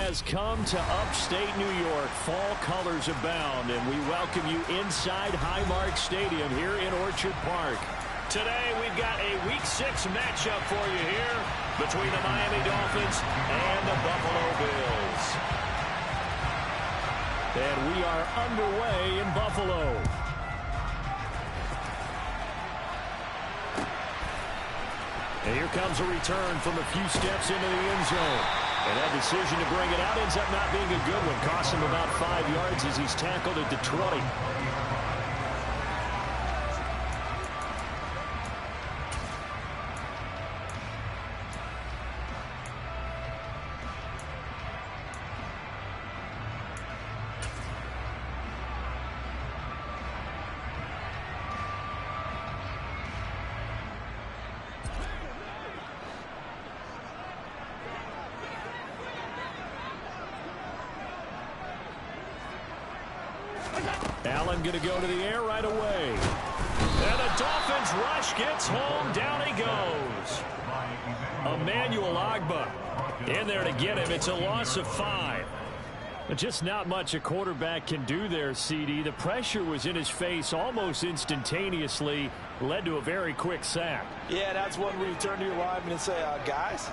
has come to upstate New York. Fall colors abound, and we welcome you inside Highmark Stadium here in Orchard Park. Today, we've got a Week 6 matchup for you here between the Miami Dolphins and the Buffalo Bills. And we are underway in Buffalo. And here comes a return from a few steps into the end zone. And that decision to bring it out ends up not being a good one. Costs him about 5 yards as he's tackled at the 20. Allen going to go to the air right away. And the Dolphins rush gets home. Down he goes. Emmanuel Ogbah in there to get him. It's a loss of 5. But just not much a quarterback can do there, CD. The pressure was in his face almost instantaneously. Led to a very quick sack. Yeah, that's one where you turn to your lineman and say, guys,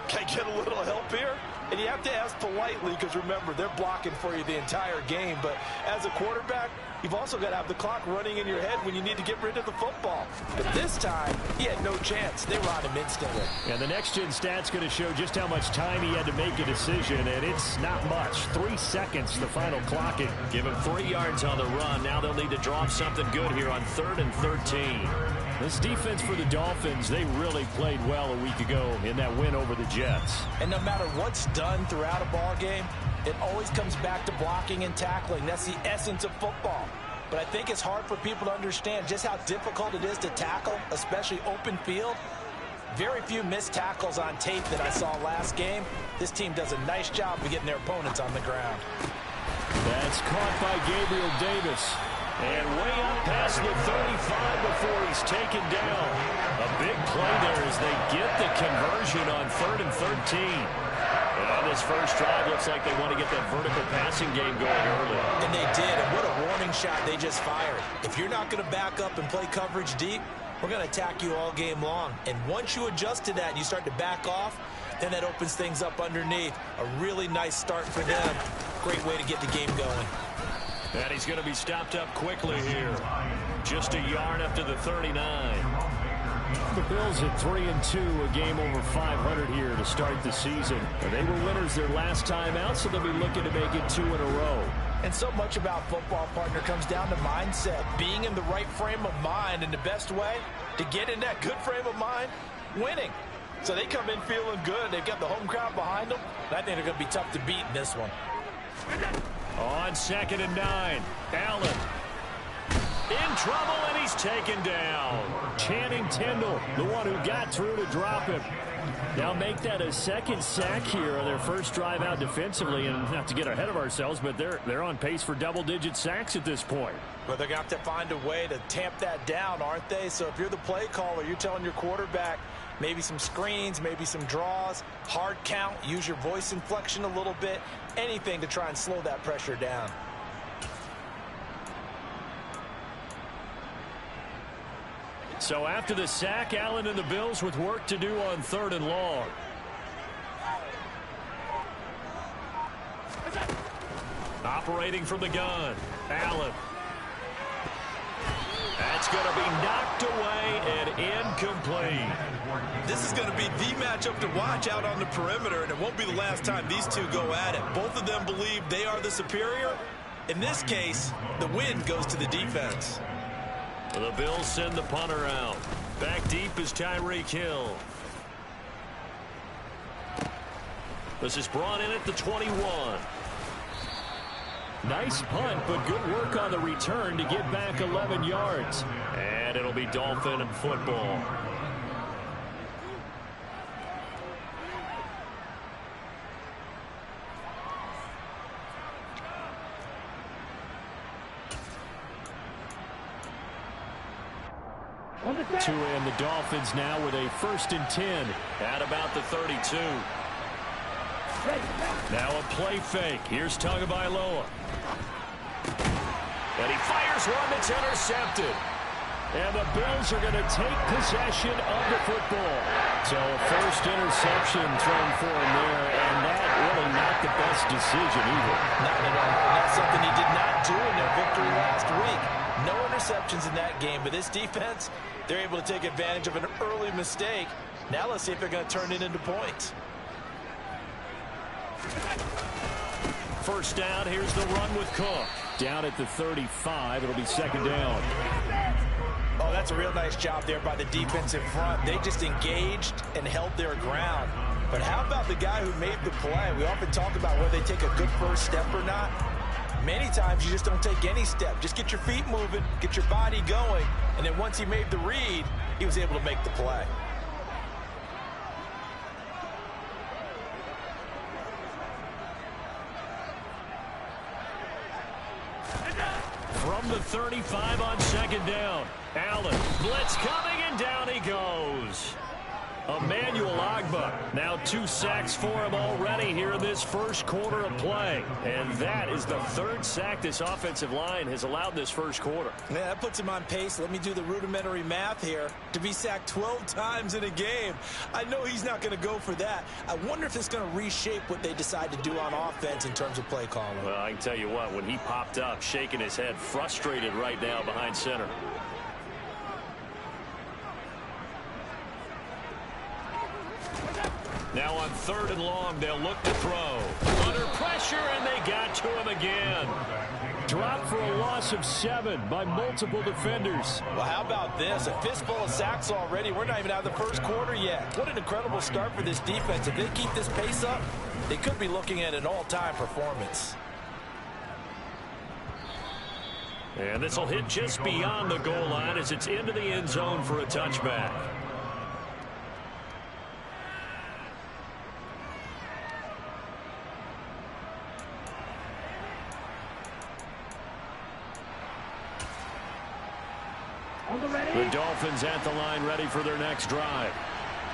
can I get a little help here? And you have to ask politely because, remember, they're blocking for you the entire game. But as a quarterback, you've also got to have the clock running in your head when you need to get rid of the football. But this time, he had no chance. They were on him instantly. And the next-gen stat's going to show just how much time he had to make a decision, and it's not much. 3 seconds, the final clocking. Give him 3 yards on the run. Now they'll need to draw up something good here on 3rd and 13. This defense for the Dolphins, they really played well a week ago in that win over the Jets. And no matter what's done throughout a ball game, it always comes back to blocking and tackling. That's the essence of football. But I think it's hard for people to understand just how difficult it is to tackle, especially open field. Very few missed tackles on tape that I saw last game. This team does a nice job of getting their opponents on the ground. That's caught by Gabriel Davis. And way up past the 35 before he's taken down. A big play there as they get the conversion on 3rd and 13. And this first drive looks like they want to get that vertical passing game going early. And they did, and what a warning shot they just fired. If you're not going to back up and play coverage deep, we're going to attack you all game long. And once you adjust to that and you start to back off, then that opens things up underneath. A really nice start for them. Great way to get the game going. And he's going to be stopped up quickly here. Just a yard up to the 39. The Bills at 3-2, a game over 500 here to start the season. They were winners their last time out, so they'll be looking to make it 2 in a row. And so much about football, partner, comes down to mindset. Being in the right frame of mind, and the best way to get in that good frame of mind, winning. So they come in feeling good. They've got the home crowd behind them. And I think they're going to be tough to beat in this one. On 2nd and 9, Allen in trouble, and he's taken down. Channing Tindall, the one who got through to drop him. Now make that a second sack here on their first drive out defensively, and not to get ahead of ourselves, but they're on pace for double-digit sacks at this point. But they're going to have to find a way to tamp that down, aren't they? So if you're the play caller, you're telling your quarterback maybe some screens, maybe some draws, hard count, use your voice inflection a little bit, anything to try and slow that pressure down. So after the sack, Allen and the Bills with work to do on 3rd and long. Operating from the gun, Allen. That's going to be knocked away and incomplete. This is going to be the matchup to watch out on the perimeter, and it won't be the last time these two go at it. Both of them believe they are the superior. In this case, the win goes to the defense. The Bills send the punter out. Back deep is Tyreek Hill. This is brought in at the 21. Nice punt, but good work on the return to get back 11 yards. And it'll be Dolphin football. To end the Dolphins now with a 1st and 10 at about the 32. Now a play fake. Here's Tagovailoa. And he fires one that's intercepted. And the Bills are going to take possession of the football. So a first interception thrown for him there, and that really not the best decision either. Not at all. That's something he did not do in their victory last week. No interceptions in that game, but this defense, they're able to take advantage of an early mistake. Now let's see if they're going to turn it into points. First down, here's the run with Cook. Down at the 35, it'll be second down. Oh, that's a real nice job there by the defensive front. They just engaged and held their ground. But how about the guy who made the play? We often talk about whether they take a good first step or not. Many times you just don't take any step. Just get your feet moving, get your body going, and then once he made the read, he was able to make the play. From the 35 on second down. Allen, blitz coming, and down he goes. Emmanuel Ogbah, now 2 sacks for him already here in this first quarter of play. And that is the 3rd sack this offensive line has allowed this first quarter. Yeah, that puts him on pace. Let me do the rudimentary math here. To be sacked 12 times in a game, I know he's not going to go for that. I wonder if it's going to reshape what they decide to do on offense in terms of play calling. Well, I can tell you what, when he popped up, shaking his head, frustrated right now behind center. Now on 3rd and long, they'll look to throw. Under pressure, and they got to him again. Dropped for a loss of 7 by multiple defenders. Well, how about this? A fistful of sacks already. We're not even out of the first quarter yet. What an incredible start for this defense. If they keep this pace up, they could be looking at an all-time performance. And this will hit just beyond the goal line as it's into the end zone for a touchback. The Dolphins at the line ready for their next drive.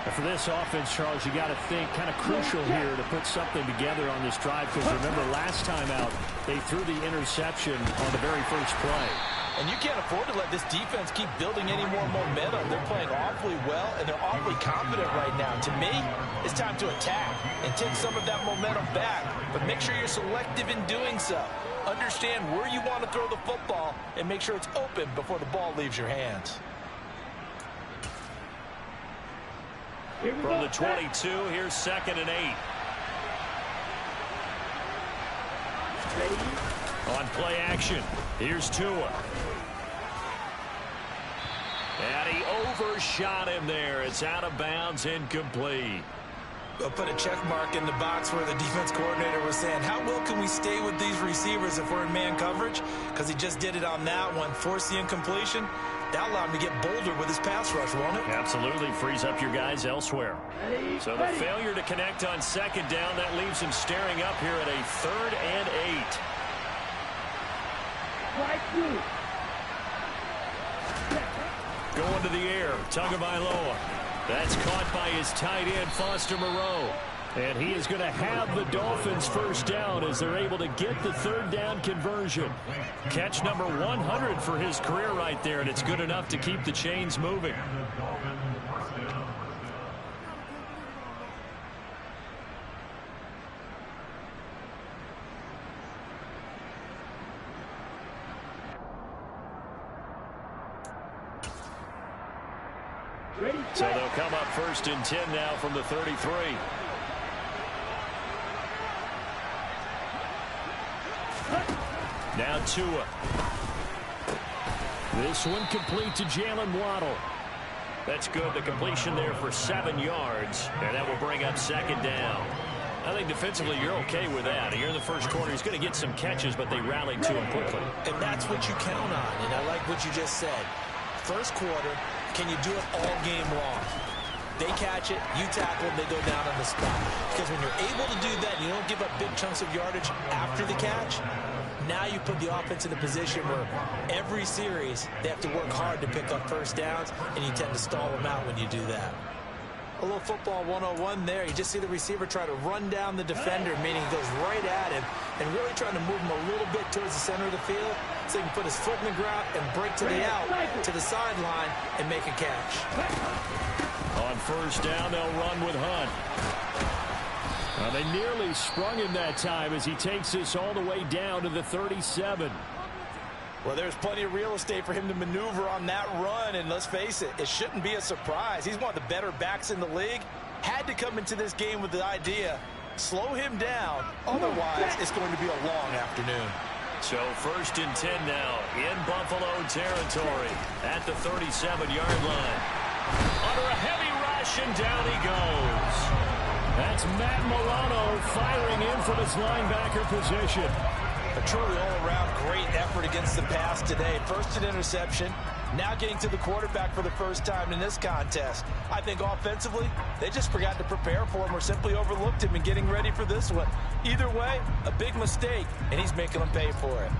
And for this offense, Charles, you got to think kind of crucial here to put something together on this drive, because remember last time out they threw the interception on the very first play. And you can't afford to let this defense keep building any more momentum. They're playing awfully well, and they're awfully confident right now. To me, it's time to attack and take some of that momentum back, but make sure you're selective in doing so. Understand where you want to throw the football and make sure it's open before the ball leaves your hands. From the 22, here's 2nd and 8. On play action, here's Tua. And he overshot him there. It's out of bounds, incomplete. I'll put a check mark in the box where the defense coordinator was saying, how well can we stay with these receivers if we're in man coverage? Because he just did it on that one, forced the incompletion. That allowed him to get bolder with his pass rush, won't it? Absolutely, frees up your guys elsewhere. So the failure to connect on 2nd down, that leaves him staring up here at a 3rd and 8. Going to the air, Tagovailoa. That's caught by his tight end, Foster Moreau. And he is going to have the Dolphins first down as they're able to get the 3rd down conversion. Catch number 100 for his career right there, and it's good enough to keep the chains moving. So they'll come up 1st and 10 now from the 33. Now Tua. This one complete to Jalen Waddle. That's good. The completion there for 7 yards. And that will bring up 2nd down. I think defensively you're okay with that. You're in the first quarter. He's going to get some catches, but they rallied to him quickly. And that's what you count on. And I like what you just said. First quarter, can you do it all game long? They catch it, you tackle, they go down on the spot. Because when you're able to do that, you don't give up big chunks of yardage after the catch. Now you put the offense in a position where every series they have to work hard to pick up first downs, and you tend to stall them out when you do that. A little football 101 there. You just see the receiver try to run down the defender, meaning he goes right at him and really trying to move him a little bit towards the center of the field so he can put his foot in the ground and break to the out, to the sideline, and make a catch. On first down, they'll run with Hunt. Well, they nearly sprung him that time as he takes this all the way down to the 37. Well, there's plenty of real estate for him to maneuver on that run, and let's face it, it shouldn't be a surprise. He's one of the better backs in the league. Had to come into this game with the idea, slow him down, otherwise it's going to be a long afternoon. So first and 10 now in Buffalo territory at the 37-yard line. Under a heavy rush, and down he goes. That's Matt Milano firing in from his linebacker position. A truly all-around great effort against the pass today. First an interception, now getting to the quarterback for the first time in this contest. I think offensively, they just forgot to prepare for him or simply overlooked him in getting ready for this one. Either way, a big mistake, and he's making them pay for it.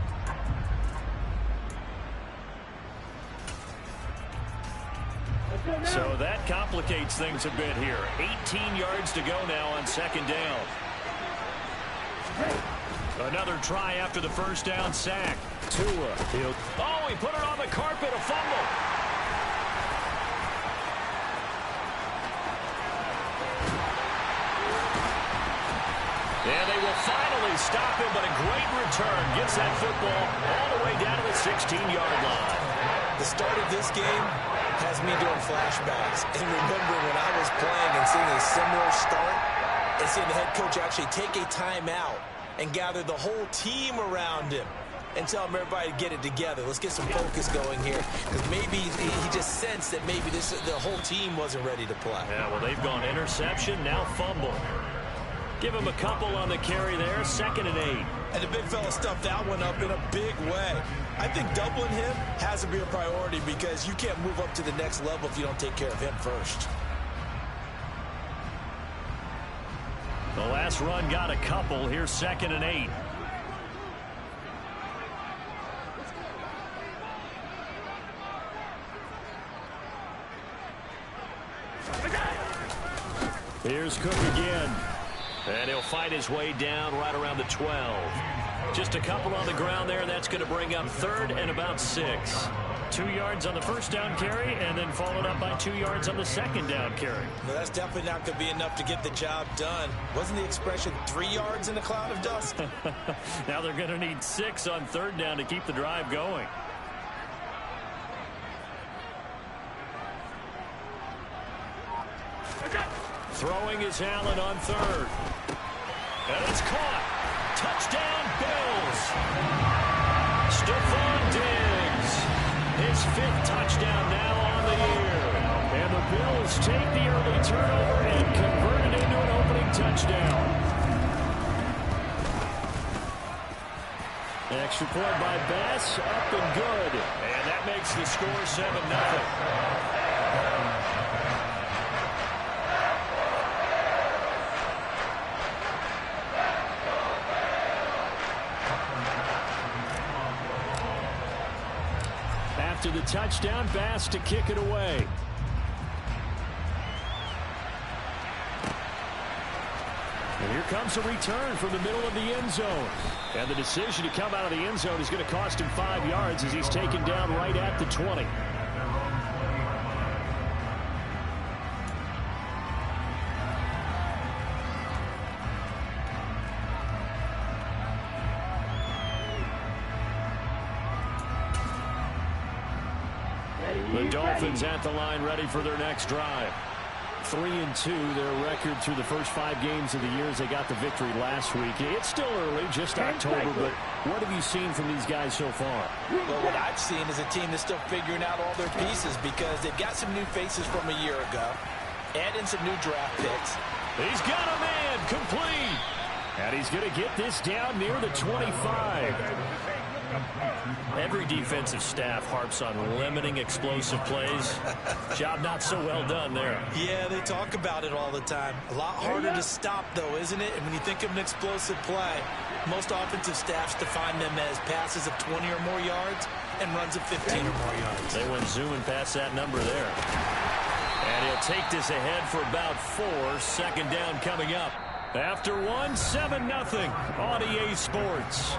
So that complicates things a bit here. 18 yards to go now on second down. Another try after the first down sack. Tua. Oh, he put it on the carpet, a fumble. And they will finally stop him, but a great return. Gets that football all the way down to the 16-yard line. The start of this game has me doing flashbacks. And remembering when I was playing and seeing a similar start and seeing the head coach actually take a timeout and gather the whole team around him and tell him everybody to get it together. Let's get some focus going here. Because maybe he just sensed that maybe the whole team wasn't ready to play. Yeah, well, they've gone interception, now fumble. Give him a couple on the carry there, 2nd and 8. And the big fella stuffed that one up in a big way. I think doubling him has to be a priority because you can't move up to the next level if you don't take care of him first. The last run got a couple. Here's 2nd and 8. Here's Cook again. And he'll fight his way down right around the 12. Just a couple on the ground there. That's going to bring up 3rd and about 6. 2 yards on the first down carry, and then followed up by 2 yards on the second down carry. Well, that's definitely not going to be enough to get the job done. Wasn't the expression 3 yards in a cloud of dust? Now they're going to need 6 on 3rd down to keep the drive going. Throwing is Allen on 3rd. And it's caught. Touchdown, Bills. Stephon Diggs. His 5th touchdown now on the year. And the Bills take the early turnover and convert it into an opening touchdown. Extra point by Bass, up and good. And that makes the score 7-0. After the touchdown, Bass to kick it away. And here comes a return from the middle of the end zone. And the decision to come out of the end zone is going to cost him 5 yards as he's taken down right at the 20. The Dolphins at the line ready for their next drive. 3-2, their record through the first 5 games of the year as they got the victory last week. It's still early, just October, but what have you seen from these guys so far? Well, what I've seen is a team that's still figuring out all their pieces because they've got some new faces from a year ago, add in some new draft picks. He's got a man, complete. And he's going to get this down near the 25. Every defensive staff harps on limiting explosive plays. Job not so well done there. Yeah, they talk about it all the time. A lot harder to stop, though, isn't it? And when you think of an explosive play, most offensive staffs define them as passes of 20 or more yards and runs of 15 or more yards. They went zooming past that number there. And he'll take this ahead for about 4. Second down coming up. After 1, 7-0 on EA Sports.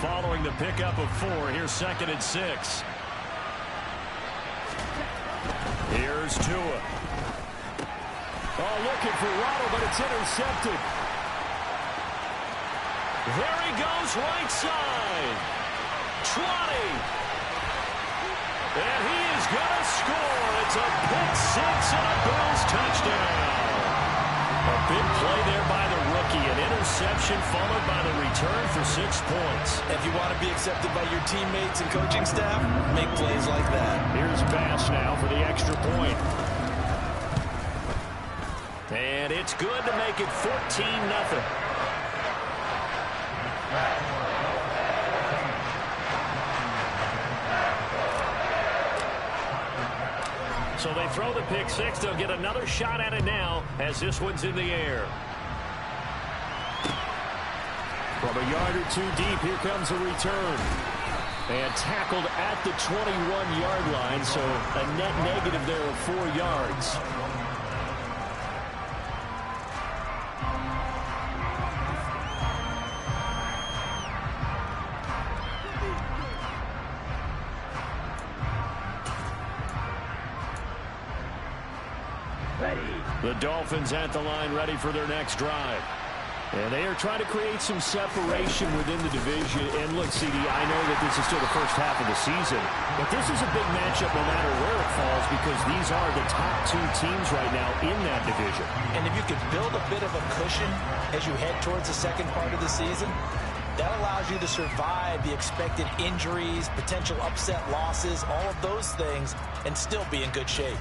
Following the pickup of 4, here's 2nd and 6. Here's Tua. Oh, looking for Waddle, but it's intercepted. There he goes, right side. Trotting. And he is going to score. It's a pick 6 and a Bills touchdown. A big play there by the rookie. An interception followed by the return for 6 points. If you want to be accepted by your teammates and coaching staff, make plays like that. Here's Bass now for the extra point. And it's good to make it 14-0. So they throw the pick 6. They'll get another shot at it now as this one's in the air. From a yard or 2 deep, here comes a return. And tackled at the 21-yard line, so a net negative there of 4 yards. The Dolphins at the line ready for their next drive. And they are trying to create some separation within the division. And look, CD, I know that this is still the first half of the season, but this is a big matchup no matter where it falls because these are the top 2 teams right now in that division. And if you could build a bit of a cushion as you head towards the second part of the season, that allows you to survive the expected injuries, potential upset losses, all of those things, and still be in good shape.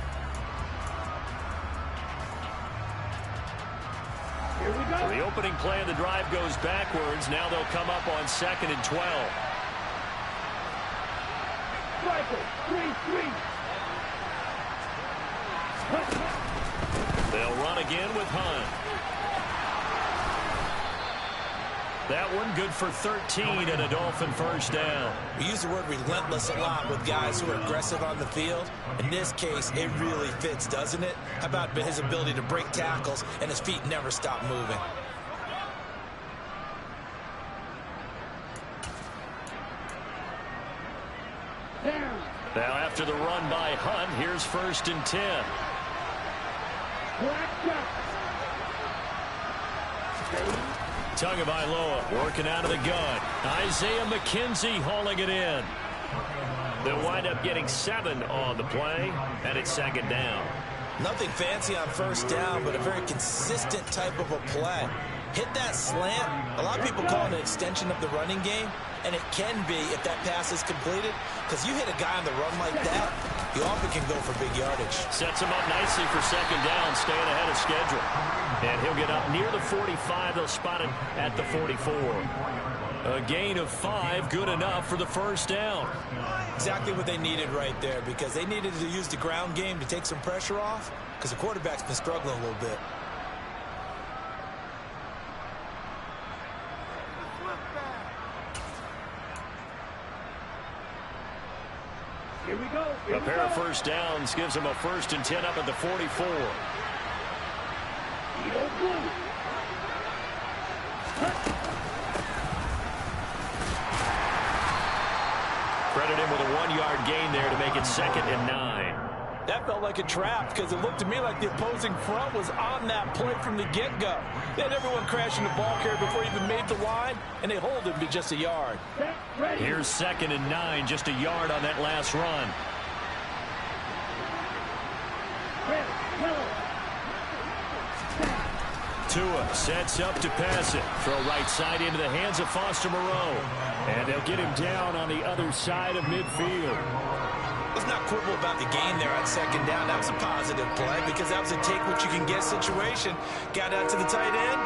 So the opening play of the drive goes backwards. Now they'll come up on 2nd and 12. They'll run again with Hunt. That one good for 13 and a Dolphin first down. We use the word relentless a lot with guys who are aggressive on the field. In this case, it really fits, doesn't it? How about his ability to break tackles and his feet never stop moving? Now after the run by Hunt, here's 1st and 10. Tagovailoa working out of the gun. Isaiah McKenzie hauling it in. They'll wind up getting 7 on the play, and it's 2nd down. Nothing fancy on 1st down, but a very consistent type of a play. Hit that slant. A lot of people call it an extension of the running game, and it can be if that pass is completed, because you hit a guy on the run like that, you often can go for big yardage. Sets him up nicely for 2nd down, staying ahead of schedule. And he'll get up near the 45. They'll spot it at the 44. A gain of 5, good enough for the 1st down. Exactly what they needed right there, because they needed to use the ground game to take some pressure off, because the quarterback's been struggling a little bit. Here we go. A pair of 1st downs gives them a 1st and 10 up at the 44. Credit him with a 1-yard gain there to make it 2nd and 9. That felt like a trap because it looked to me like the opposing front was on that play from the get-go. They had everyone crashing the ball carrier before he even made the line, and they hold him to just a yard. Here's 2nd and 9, just a yard on that last run. Tua sets up to pass it. Throw right side into the hands of Foster Moreau. And they'll get him down on the other side of midfield. Let's not quibble about the gain there on 2nd down. That was a positive play because that was a take-what-you-can-get situation. Got out to the tight end.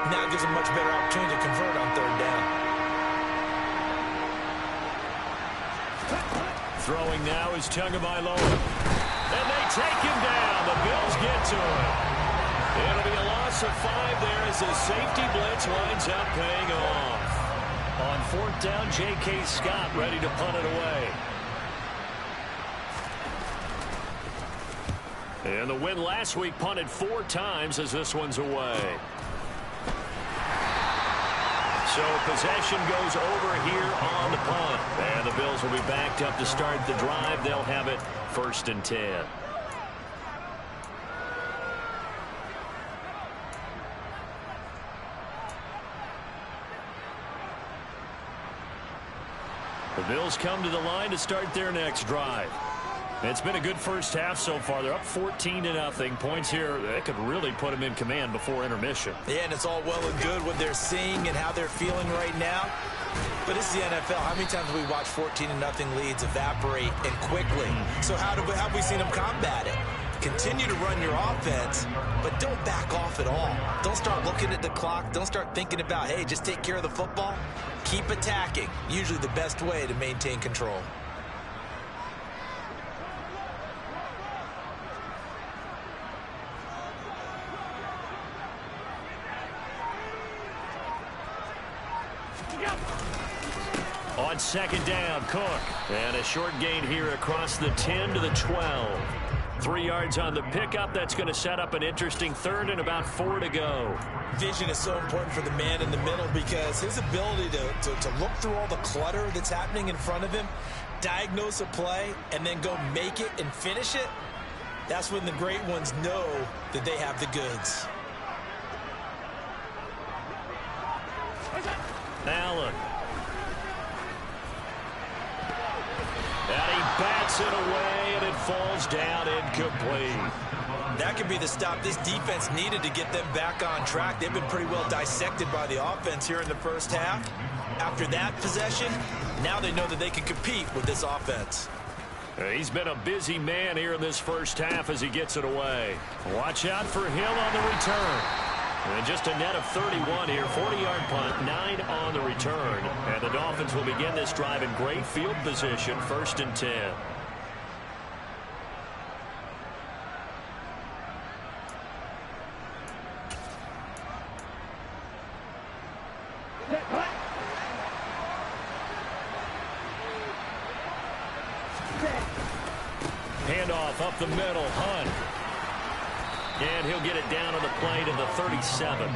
Now it gives him much better opportunity to convert on 3rd down. Throwing now is Tagovailoa. And they take him down. The Bills get to him. It'll be a loss of 5 there as the safety blitz winds up paying off. On 4th down, J.K. Scott ready to punt it away. And the win last week punted 4 times as this one's away. So possession goes over here on the punt. And the Bills will be backed up to start the drive. They'll have it 1st and 10. The Bills come to the line to start their next drive. It's been a good first half so far. They're up 14-0. Points here, that could really put them in command before intermission. Yeah, and it's all well and good what they're seeing and how they're feeling right now. But it's the NFL. How many times have we watched 14-0 leads evaporate and quickly? So how have we seen them combat it? Continue to run your offense, but don't back off at all. Don't start looking at the clock. Don't start thinking about, hey, just take care of the football. Keep attacking. Usually the best way to maintain control. On 2nd down, Cook. And a short gain here across the 10 to the 12. 3 yards on the pickup. That's going to set up an interesting 3rd and about 4 to go. Vision is so important for the man in the middle because his ability to look through all the clutter that's happening in front of him, diagnose a play, and then go make it and finish it, that's when the great ones know that they have the goods. Allen. And he bats it away, and it falls down incomplete. That could be the stop this defense needed to get them back on track. They've been pretty well dissected by the offense here in the first half. After that possession, now they know that they can compete with this offense. He's been a busy man here in this first half as he gets it away. Watch out for Hill on the return. And just a net of 31 here. 40-yard punt, 9 on the return. And the Dolphins will begin this drive in great field position, 1st and 10. Handoff up the middle, Hunt. And he'll get it down on the play to the 37.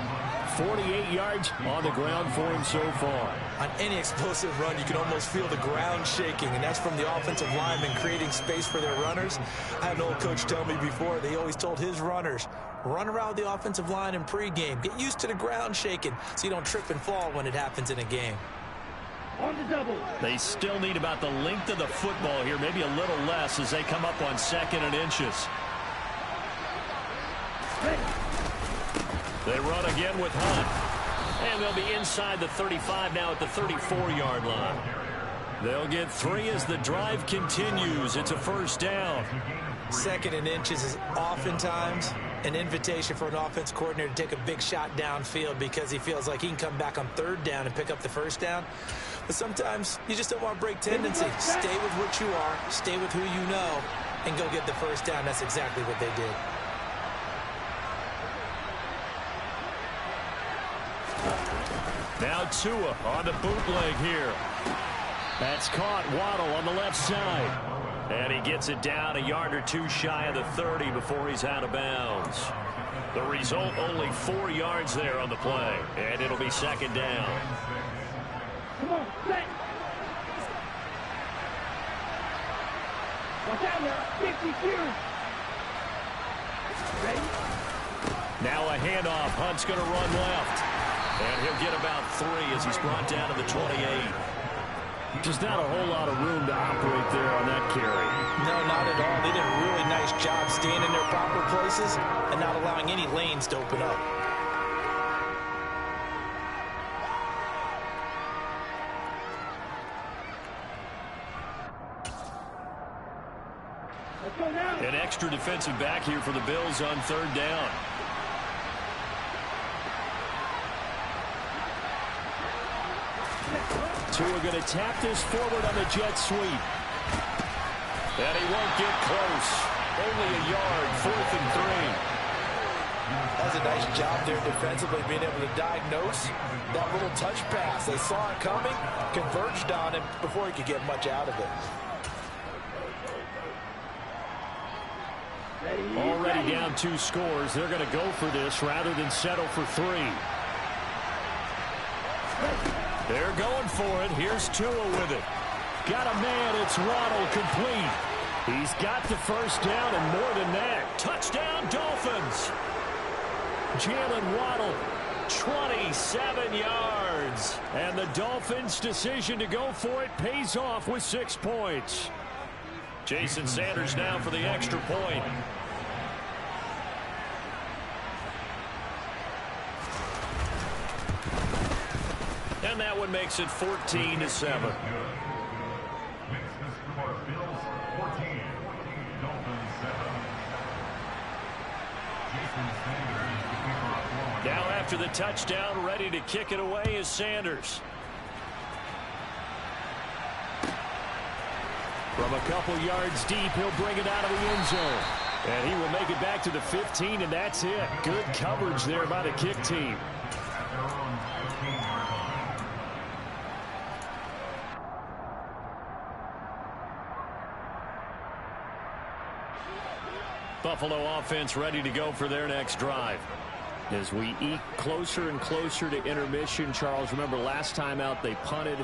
48 yards on the ground for him so far. On any explosive run, you can almost feel the ground shaking, and that's from the offensive linemen creating space for their runners. I had an old coach tell me before, they always told his runners, run around the offensive line in pregame. Get used to the ground shaking so you don't trip and fall when it happens in a game. On the double. They still need about the length of the football here, maybe a little less as they come up on 2nd and inches. They run again with Hunt. And they'll be inside the 35 now at the 34-yard line. They'll get 3 as the drive continues. It's a 1st down. 2nd and inches is oftentimes an invitation for an offense coordinator to take a big shot downfield because he feels like he can come back on 3rd down and pick up the 1st down. But sometimes you just don't want to break tendency. Stay with what you are, stay with who you know, and go get the 1st down. That's exactly what they did. Now Tua on the bootleg here. That's caught. Waddle on the left side. And he gets it down a yard or 2 shy of the 30 before he's out of bounds. The result, only 4 yards there on the play. And it'll be 2nd down. Come on, set. Watch out now. 52. Ready? Now a handoff. Hunt's going to run left. And he'll get about 3 as he's brought down to the 28. Just not a whole lot of room to operate there on that carry. No, not at all. They did a really nice job staying in their proper places and not allowing any lanes to open up. Let's go now. An extra defensive back here for the Bills on 3rd down. Tua going to tap this forward on the jet sweep. And he won't get close. Only a yard, 4th and 3. That's a nice job there defensively, being able to diagnose that little touch pass. They saw it coming, converged on him before he could get much out of it. Already down 2 scores. They're going to go for this rather than settle for 3. They're going for it. Here's Tua with it. Got a man. It's Waddle, complete. He's got the first down and more than that. Touchdown, Dolphins. Jalen Waddle, 27 yards. And the Dolphins' decision to go for it pays off with 6 points. Jason Sanders now for the extra point. And that one makes it 14-7. Now after the touchdown, ready to kick it away is Sanders. From a couple yards deep, he'll bring it out of the end zone. And he will make it back to the 15, and that's it. Good coverage there by the kick team. Buffalo offense ready to go for their next drive. As we eke closer and closer to intermission, Charles, remember last time out they punted.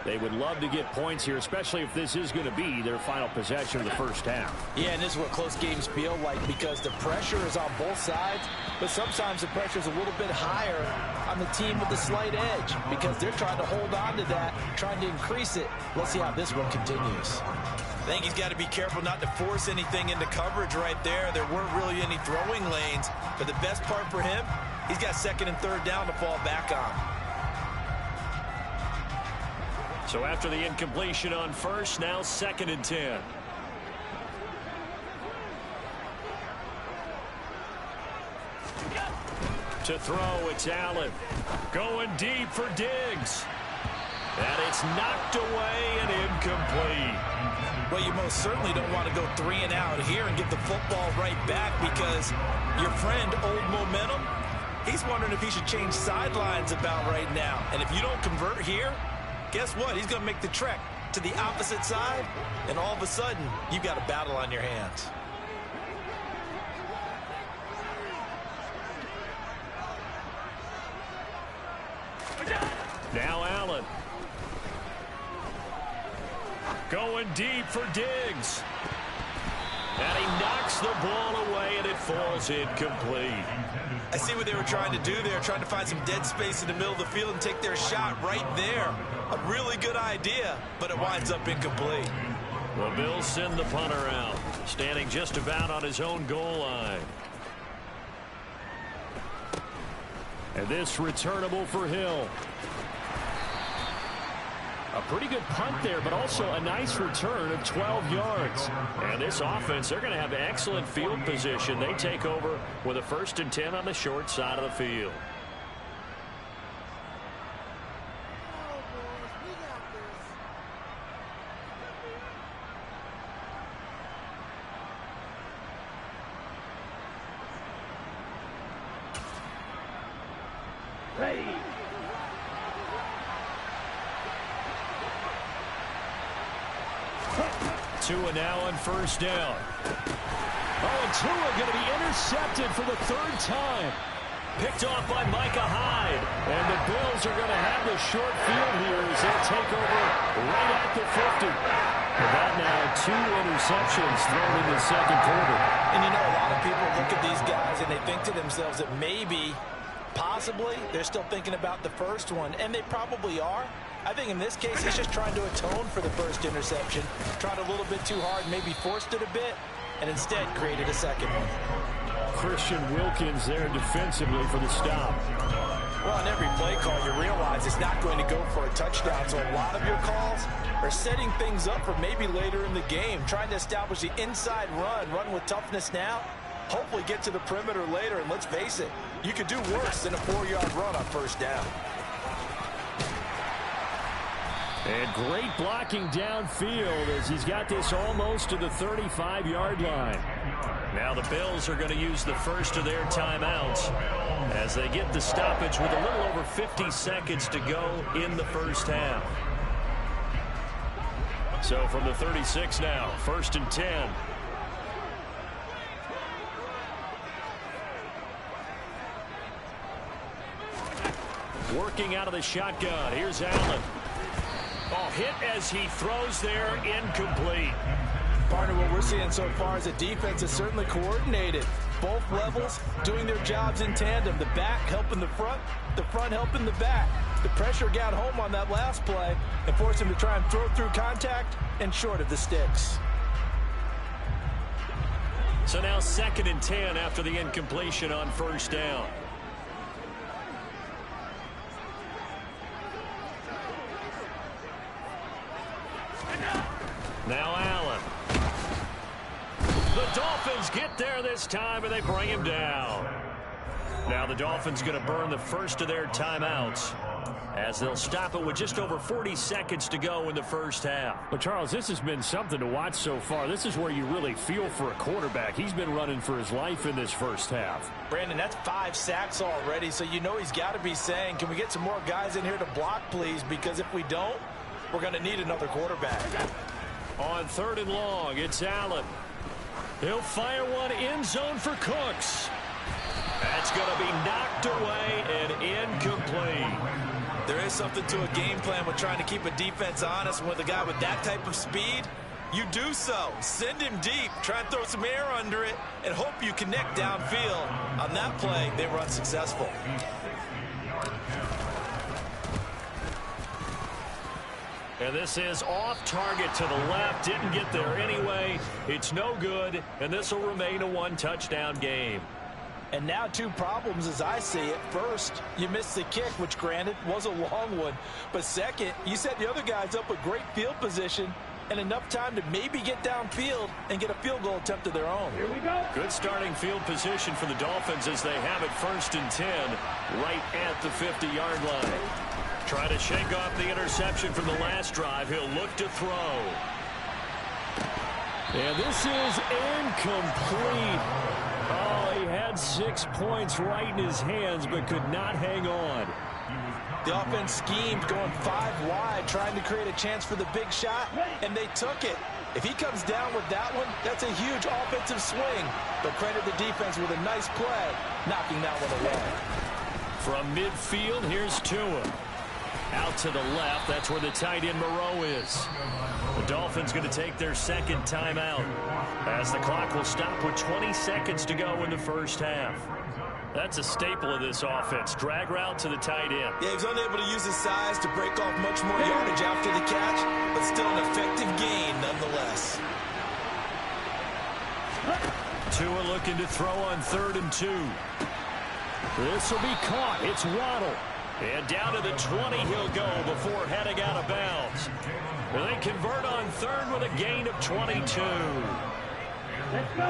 They would love to get points here, especially if this is going to be their final possession of the first half. Yeah, and this is what close games feel like because the pressure is on both sides, but sometimes the pressure is a little bit higher on the team with the slight edge because they're trying to hold on to that, trying to increase it. Let's see how this one continues. I think he's got to be careful not to force anything into coverage right there. There weren't really any throwing lanes, but the best part for him, he's got 2nd and 3rd down to fall back on. So after the incompletion on first, now 2nd and 10. To throw, it's Allen. Going deep for Diggs. And it's knocked away and incomplete. Well, you most certainly don't want to go 3 and out here and get the football right back because your friend, Old Momentum, he's wondering if he should change sidelines about right now. And if you don't convert here, guess what? He's going to make the trek to the opposite side, and all of a sudden, you've got a battle on your hands. Now Allen. Going deep for Diggs. And he knocks the ball away, and it falls incomplete. I see what they were trying to do there, trying to find some dead space in the middle of the field and take their shot right there. A really good idea, but it winds up incomplete. The Bills send the punter out, standing just about on his own goal line. And this returnable for Hill. A pretty good punt there, but also a nice return of 12 yards. And this offense, they're going to have excellent field position. They take over with a 1st and 10 on the short side of the field. Ready. 2 now on 1st down. Oh, and Tua going to be intercepted for the 3rd time. Picked off by Micah Hyde. And the Bills are going to have the short field here as they take over right at the 50. And that now 2 interceptions thrown in the 2nd quarter. And you know, a lot of people look at these guys and they think to themselves that maybe, possibly, they're still thinking about the first one. And they probably are. I think in this case, he's just trying to atone for the first interception. Tried a little bit too hard, maybe forced it a bit, and instead created a 2nd one. Christian Wilkins there defensively for the stop. Well, on every play call, you realize it's not going to go for a touchdown. So a lot of your calls are setting things up for maybe later in the game, trying to establish the inside run with toughness now, hopefully get to the perimeter later. And let's face it, you could do worse than a 4-yard run on 1st down. And great blocking downfield as he's got this almost to the 35-yard line. Now the Bills are going to use the first of their timeouts as they get the stoppage with a little over 50 seconds to go in the first half. So from the 36 now, 1st and 10. Working out of the shotgun. Here's Allen. Oh, hit as he throws there, incomplete. Partner, what we're seeing so far is the defense is certainly coordinated. Both levels doing their jobs in tandem. The back helping the front helping the back. The pressure got home on that last play and forced him to try and throw through contact and short of the sticks. So now 2nd and 10 after the incompletion on 1st down. Now Allen. The Dolphins get there this time, and they bring him down. Now the Dolphins going to burn the first of their timeouts as they'll stop it with just over 40 seconds to go in the first half. But, Charles, this has been something to watch so far. This is where you really feel for a quarterback. He's been running for his life in this first half. Brandon, that's 5 sacks already, so you know he's got to be saying, can we get some more guys in here to block, please? Because if we don't, we're going to need another quarterback. On 3rd and long, it's Allen. He'll fire one end zone for Cooks. That's going to be knocked away and incomplete. There is something to a game plan with trying to keep a defense honest. With a guy with that type of speed, you do so. Send him deep, try and throw some air under it, and hope you connect downfield. On that play, they were unsuccessful. And this is off target to the left. Didn't get there anyway. It's no good, and this will remain a 1-touchdown game. And now 2 problems as I see it. First, you missed the kick, which granted was a long one. But second, you set the other guys up with great field position and enough time to maybe get downfield and get a field goal attempt of their own. Here we go. Good starting field position for the Dolphins as they have it 1st and 10 right at the 50-yard line. Try to shake off the interception from the last drive. He'll look to throw. And this is incomplete. Oh, he had 6 points right in his hands but could not hang on. The offense schemed going 5 wide, trying to create a chance for the big shot, and they took it. If he comes down with that one, that's a huge offensive swing. But credit the defense with a nice play, knocking that one away. From midfield, here's Tua. Out to the left, that's where the tight end Moreau is. The Dolphins going to take their 2nd timeout as the clock will stop with 20 seconds to go in the first half. That's a staple of this offense. Drag route to the tight end. Yeah, he was unable to use his size to break off much more yardage after the catch, but still an effective gain nonetheless. Tua looking to throw on 3rd and 2. This will be caught. It's Waddle. And down to the 20 he'll go before heading out of bounds. They convert on 3rd with a gain of 22. Let's go.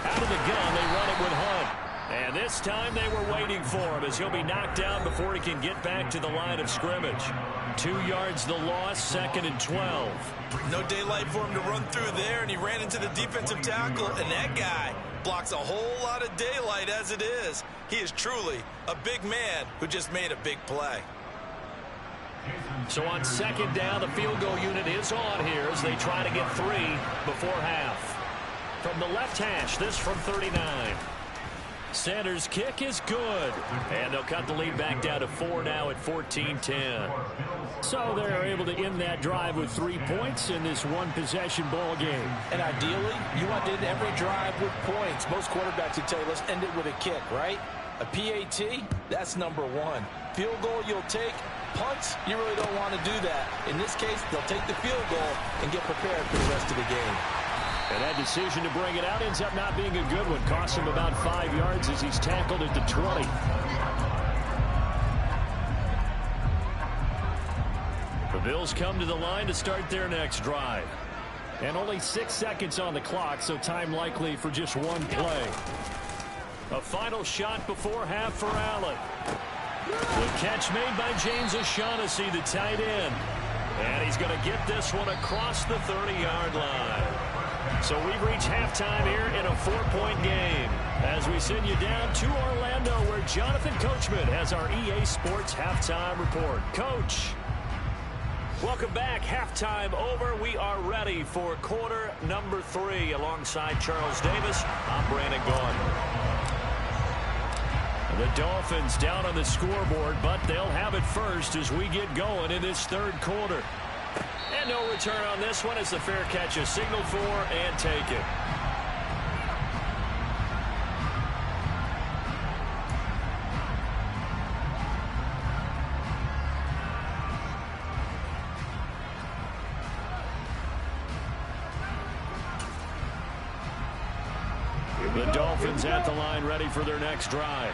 Out of the gun, they run it with Hunt. And this time they were waiting for him as he'll be knocked down before he can get back to the line of scrimmage. 2 yards the loss, 2nd and 12. No daylight for him to run through there, and he ran into the defensive tackle, and that guy blocks a whole lot of daylight as it is. He is truly a big man who just made a big play. So on 2nd down, the field goal unit is on here as they try to get 3 before half. From the left hash, this from 39. Sanders' kick is good. And they'll cut the lead back down to 4 now at 14-10. So they're able to end that drive with 3 points in this one-possession ball game. And ideally, you want to end every drive with points. Most quarterbacks would tell you, let's end it with a kick, right? A PAT, that's number 1. Field goal you'll take. Punts, you really don't want to do that. In this case, they'll take the field goal and get prepared for the rest of the game. And that decision to bring it out ends up not being a good one. Costs him about 5 yards as he's tackled at the 20. The Bills come to the line to start their next drive. And only 6 seconds on the clock, so time likely for just one play. A final shot before half for Allen. The catch made by James O'Shaughnessy, the tight end. And he's going to get this one across the 30-yard line. So we've reached halftime here in a 4-point game. As we send you down to Orlando, where Jonathan Coachman has our EA Sports halftime report. Coach. Welcome back. Halftime over. We are ready for quarter number 3. Alongside Charles Davis, I'm Brandon Gaudin. The Dolphins down on the scoreboard, but they'll have it first as we get going in this third quarter. And no return on this one as the fair catch is signaled for and taken. The Dolphins at the line ready for their next drive.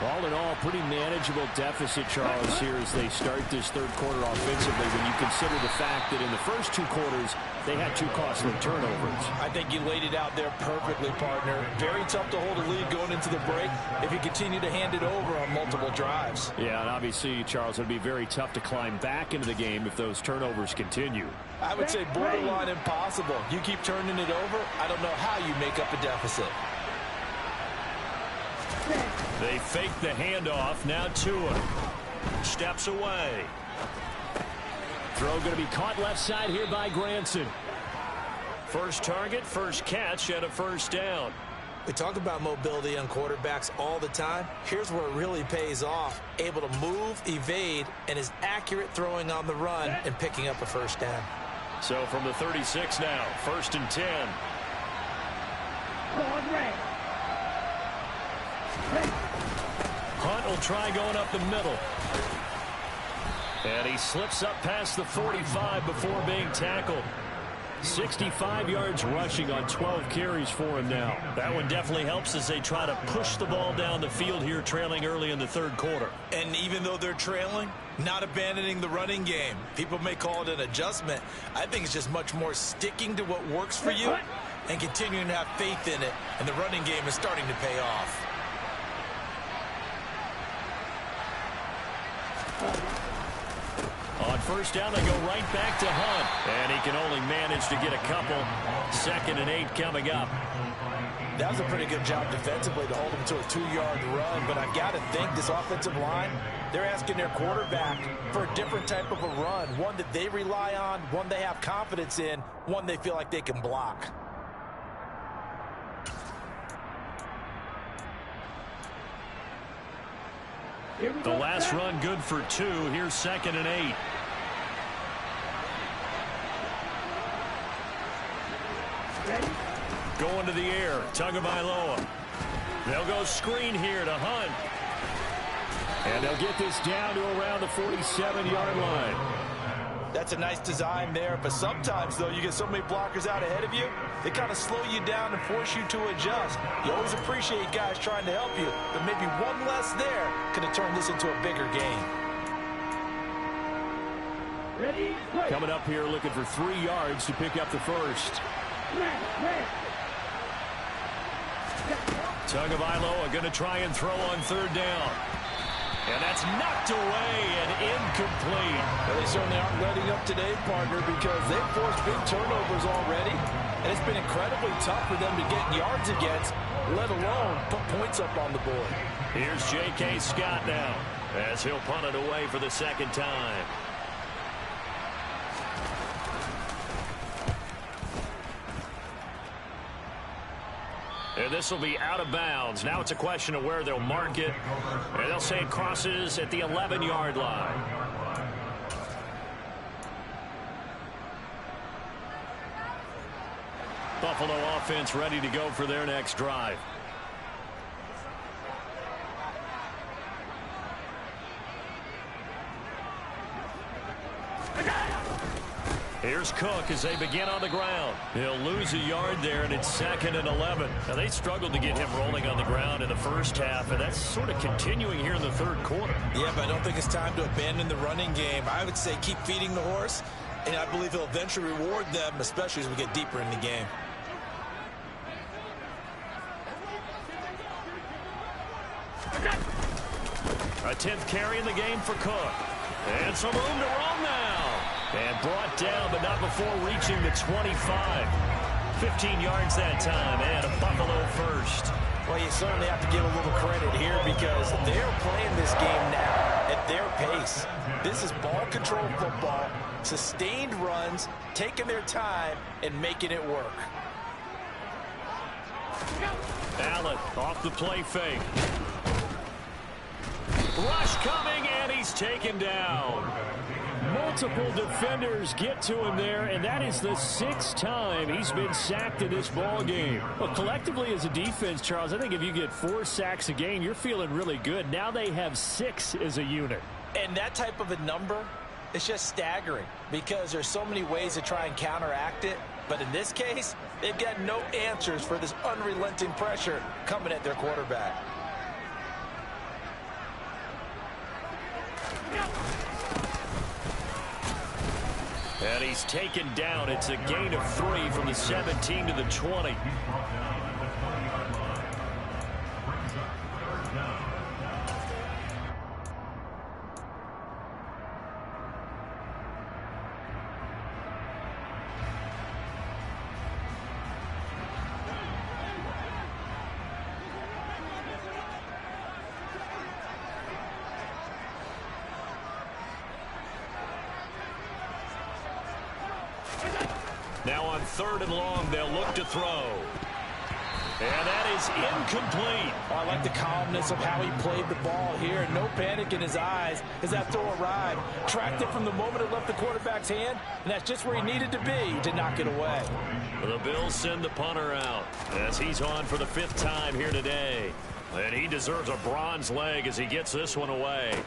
All in all, pretty manageable deficit, Charles, here as they start this third quarter offensively when you consider the fact that in the first 2 quarters, they had 2 costly turnovers. I think you laid it out there perfectly, partner. Very tough to hold a lead going into the break if you continue to hand it over on multiple drives. Yeah, and obviously, Charles, it would be very tough to climb back into the game if those turnovers continue. I would say borderline impossible. You keep turning it over, I don't know how you make up a deficit. They fake the handoff. Now Tua steps away. Throw going to be caught left side here by Granson. First target, first catch, and a first down. We talk about mobility on quarterbacks all the time. Here's where it really pays off. Able to move, evade, and is accurate throwing on the run and picking up a first down. So from the 36 now, 1st and 10. Hunt will try going up the middle. And he slips up past the 45 before being tackled. 65 yards rushing on 12 carries for him now. That one definitely helps as they try to push the ball down the field here, trailing early in the third quarter. And even though they're trailing, not abandoning the running game. People may call it an adjustment. I think it's just much more sticking to what works for you and continuing to have faith in it. And the running game is starting to pay off. On first down, they go right back to Hunt. And he can only manage to get a couple. 2nd and 8 coming up. That was a pretty good job defensively to hold him to a 2-yard run. But I've got to think this offensive line, they're asking their quarterback for a different type of a run. One that they rely on, one they have confidence in, one they feel like they can block. The last run good for 2. Here's 2nd and 8. Going to the air. Tagovailoa. They'll go screen here to Hunt. And they'll get this down to around the 47-yard line. That's a nice design there, but sometimes, though, you get so many blockers out ahead of you, they kind of slow you down and force you to adjust. You always appreciate guys trying to help you, but maybe one less there could have turned this into a bigger game. Ready, play. Coming up here looking for 3 yards to pick up the first. Tagovailoa going to try and throw on 3rd down. And that's knocked away and incomplete. Well, they certainly aren't letting up today, partner, because they've forced big turnovers already. And it's been incredibly tough for them to get yards against, let alone put points up on the board. Here's J.K. Scott now as he'll punt it away for the 2nd time. And this will be out of bounds. Now it's a question of where they'll mark it. And they'll say it crosses at the 11-yard line. Buffalo offense ready to go for their next drive. Here's Cook as they begin on the ground. He'll lose a yard there, and it's 2nd and 11. Now, they struggled to get him rolling on the ground in the first half, and that's sort of continuing here in the third quarter. Yeah, but I don't think it's time to abandon the running game. I would say keep feeding the horse, and I believe he'll eventually reward them, especially as we get deeper in the game. A 10th carry in the game for Cook. And some room to roam now. And brought down, but not before reaching the 25. 15 yards that time, and a Buffalo first. Well, you certainly have to give a little credit here because they're playing this game now at their pace. This is ball control football, sustained runs, taking their time, and making it work. Allen off the play fake. Rush coming, and he's taken down. Multiple defenders get to him there, and that is the 6th time he's been sacked in this ball game. Well, collectively as a defense, Charles, I think if you get 4 sacks a game, you're feeling really good. Now they have 6 as a unit. And that type of a number is just staggering because there's so many ways to try and counteract it. But in this case, they've got no answers for this unrelenting pressure coming at their quarterback. And he's taken down. It's a gain of 3 from the 17 to the 20. Now on 3rd and long, they'll look to throw. And that is incomplete. Oh, I like the calmness of how he played the ball here. No panic in his eyes as that throw arrived. Tracked it from the moment it left the quarterback's hand, and that's just where he needed to be to knock it away. The Bills send the punter out as he's on for the 5th time here today. And he deserves a bronze leg as he gets this one away.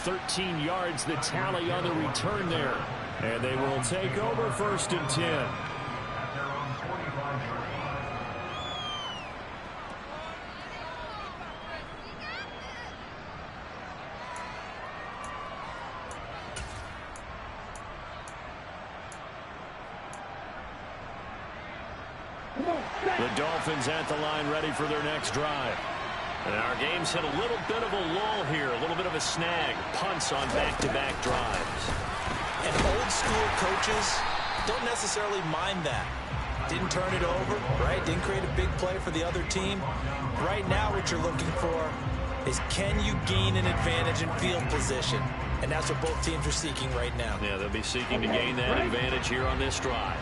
$13 yards the tally on the return there. And they will take over 1st and 10. The Dolphins at the line ready for their next drive. And our game's hit a little bit of a lull here, a little bit of a snag. Punts on back-to-back drives. And old school coaches don't necessarily mind that. Didn't turn it over, right? Didn't create a big play for the other team. Right now what you're looking for is can you gain an advantage in field position? And that's what both teams are seeking right now. Yeah, they'll be seeking to gain that advantage here on this drive.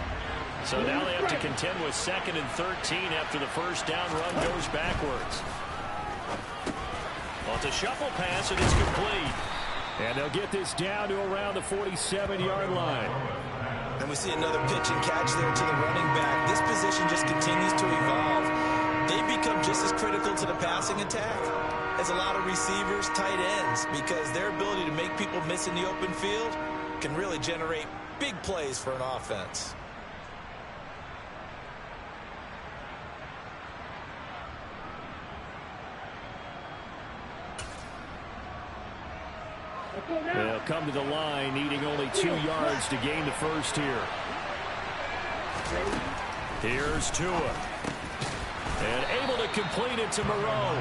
So now they have to contend with 2nd and 13 after the first down run goes backwards. Well, it's a shuffle pass, and it's complete. And they'll get this down to around the 47-yard line. And we see another pitch and catch there to the running back. This position just continues to evolve. They become just as critical to the passing attack as a lot of receivers, tight ends, because their ability to make people miss in the open field can really generate big plays for an offense. They'll come to the line, needing only 2 yards to gain the first here. Here's Tua. And able to complete it to Moreau.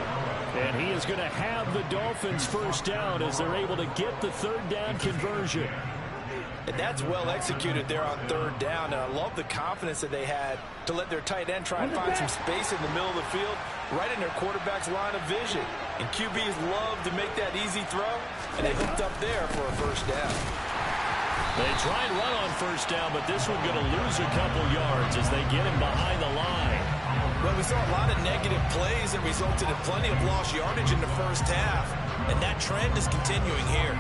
And he is going to have the Dolphins first down as they're able to get the 3rd down conversion. And that's well executed there on 3rd down. And I love the confidence that they had to let their tight end try and find some space in the middle of the field, right in their quarterback's line of vision. And QBs love to make that easy throw, and they hooked up there for a first down. They try and run on first down, but this one going to lose a couple yards as they get him behind the line. Well, we saw a lot of negative plays that resulted in plenty of lost yardage in the first half, and that trend is continuing here.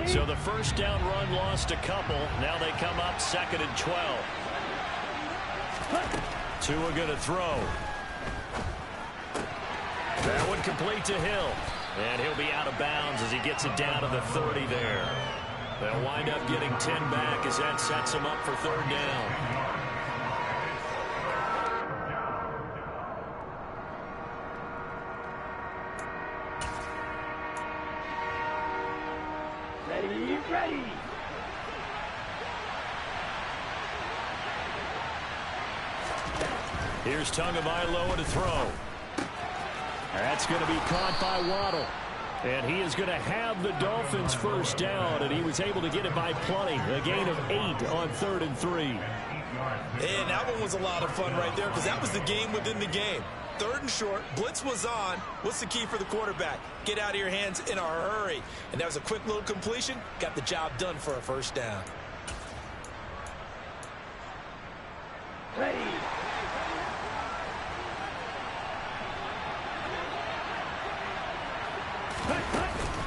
So the first down run lost a couple. Now they come up 2nd and 12. Tua going to throw. That one complete to Hill. And he'll be out of bounds as he gets it down to the 30 there. They'll wind up getting 10 back as that sets him up for 3rd down. Ready, ready. Here's Tagovailoa to throw. That's going to be caught by Waddle. And he is going to have the Dolphins first down, and he was able to get it by plenty. A gain of 8 on 3rd and 3. And that one was a lot of fun right there because that was the game within the game. 3rd and short, blitz was on. What's the key for the quarterback? Get out of your hands in a hurry. And that was a quick little completion. Got the job done for a first down. Ready.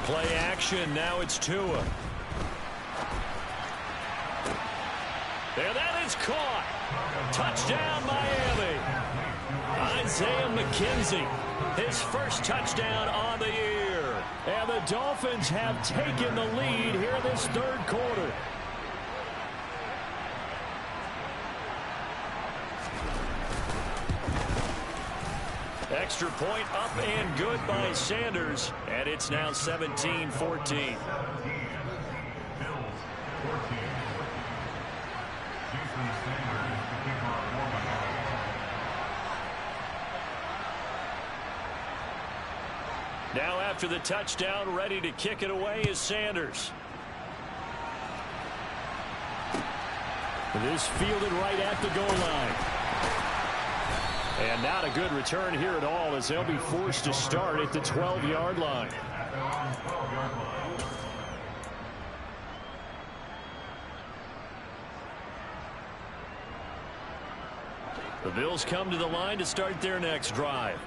Play action. Now it's Tua. And that is caught. Touchdown, Miami. Isaiah McKenzie, his first touchdown on the year. And the Dolphins have taken the lead here in this 3rd quarter. Extra point up and good by Sanders. And it's now 17-14. Now after the touchdown, ready to kick it away is Sanders. This fielded right at the goal line. And not a good return here at all as they'll be forced to start at the 12-yard line. The Bills come to the line to start their next drive.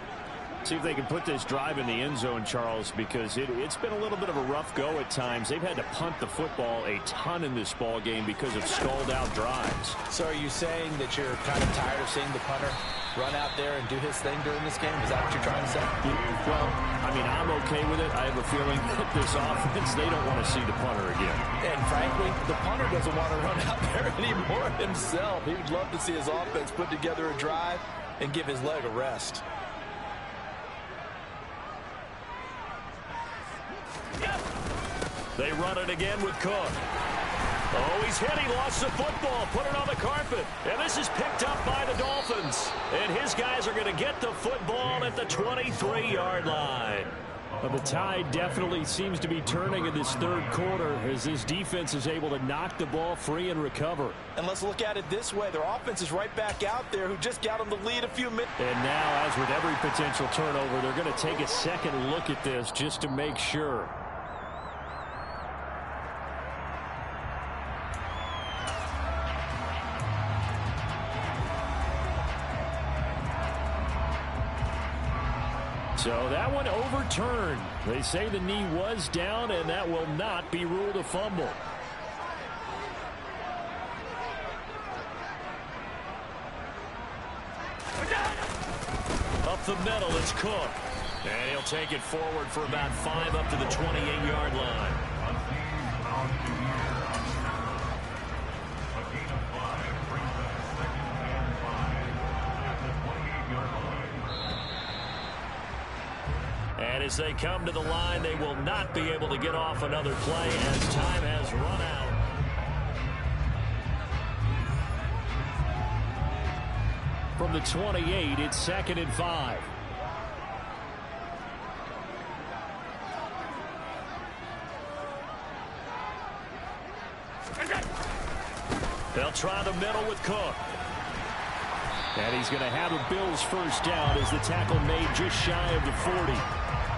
See if they can put this drive in the end zone, Charles, because it's been a little bit of a rough go at times. They've had to punt the football a ton in this ball game because of stalled-out drives. So are you saying that you're kind of tired of seeing the punter run out there and do his thing during this game? Is that what you're trying to say? Well, I mean, I'm okay with it. I have a feeling that this offense, they don't want to see the punter again. And frankly, the punter doesn't want to run out there anymore himself. He would love to see his offense put together a drive and give his leg a rest. They run it again with Cook. Oh, he's hit. He lost the football. Put it on the carpet. And this is picked up by the Dolphins. And his guys are going to get the football at the 23-yard line. Well, the tide definitely seems to be turning in this 3rd quarter as this defense is able to knock the ball free and recover. And let's look at it this way. Their offense is right back out there who just got them the lead a few minutes. And now, as with every potential turnover, they're going to take a second look at this just to make sure. So that one overturned. They say the knee was down, and that will not be ruled a fumble. Up the middle, it's Cook. And he'll take it forward for about 5 up to the 28-yard line. And as they come to the line, they will not be able to get off another play as time has run out. From the 28, it's 2nd and 5. They'll try the middle with Cook. And he's going to have the Bills first down as the tackle made just shy of the 40.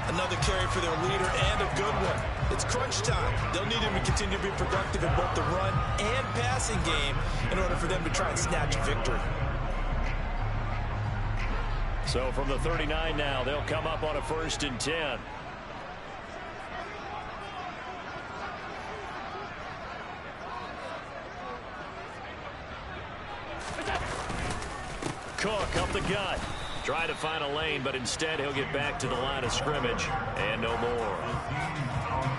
Another carry for their leader and a good one. It's crunch time. They'll need him to continue to be productive in both the run and passing game in order for them to try and snatch a victory. So from the 39 now, they'll come up on a 1st and 10. Cook up the gut. Try to find a lane, but instead he'll get back to the line of scrimmage. And no more.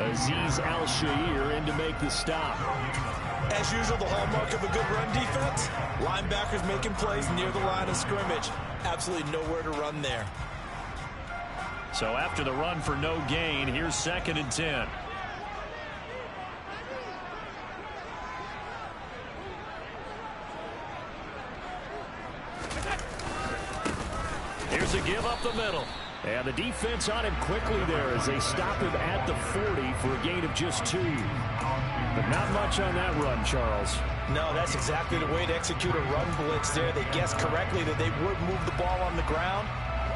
Azeez Al-Shaair in to make the stop. As usual, the hallmark of a good run defense, linebackers making plays near the line of scrimmage. Absolutely nowhere to run there. So after the run for no gain, here's 2nd and 10. give up the middle. And the defense on him quickly there as they stop him at the 40 for a gain of just 2. But not much on that run, Charles. No, that's exactly the way to execute a run blitz there. They guessed correctly that they would move the ball on the ground,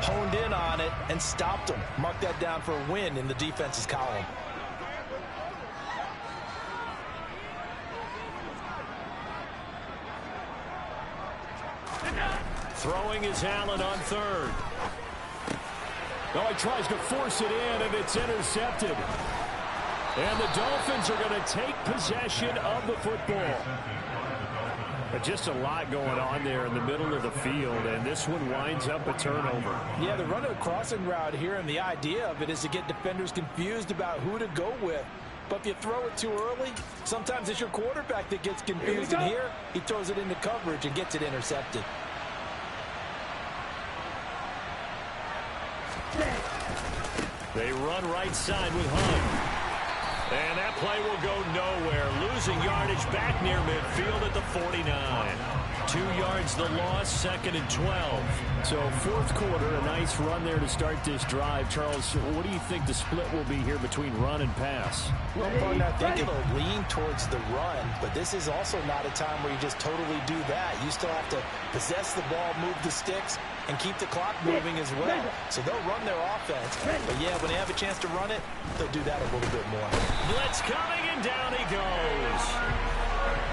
honed in on it, and stopped them. Mark that down for a win in the defense's column. Throwing is Allen on third. Oh, he tries to force it in, and it's intercepted. And the Dolphins are going to take possession of the football. But just a lot going on there in the middle of the field, and this one winds up a turnover. Yeah, they're running a crossing route here, and the idea of it is to get defenders confused about who to go with. But if you throw it too early, sometimes it's your quarterback that gets confused. And here, he throws it into coverage and gets it intercepted. They run right side with Hunt. And that play will go nowhere. Losing yardage back near midfield at the 49. 2 yards the loss, 2nd and 12. So fourth quarter, a nice run there to start this drive. Charles, what do you think the split will be here between run and pass? Well, partner, I think it'll lean towards the run, but this is also not a time where you just totally do that. You still have to possess the ball, move the sticks, and keep the clock moving as well. So they'll run their offense. But, yeah, when they have a chance to run it, they'll do that a little bit more. Blitz coming, and down he goes.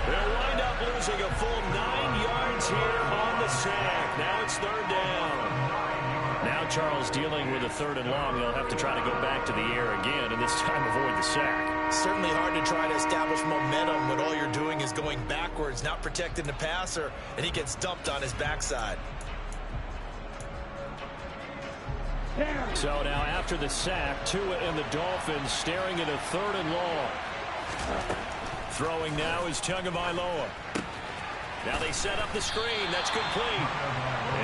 They'll wind up losing a full 9 yards here on the sack. Now it's 3rd down. Now Charles dealing with a 3rd and long. They'll have to try to go back to the air again, and this time avoid the sack. Certainly hard to try to establish momentum when all you're doing is going backwards, not protecting the passer, and he gets dumped on his backside. So now after the sack, Tua and the Dolphins staring at a 3rd and long. Throwing now is Tagovailoa. Now they set up the screen. That's complete.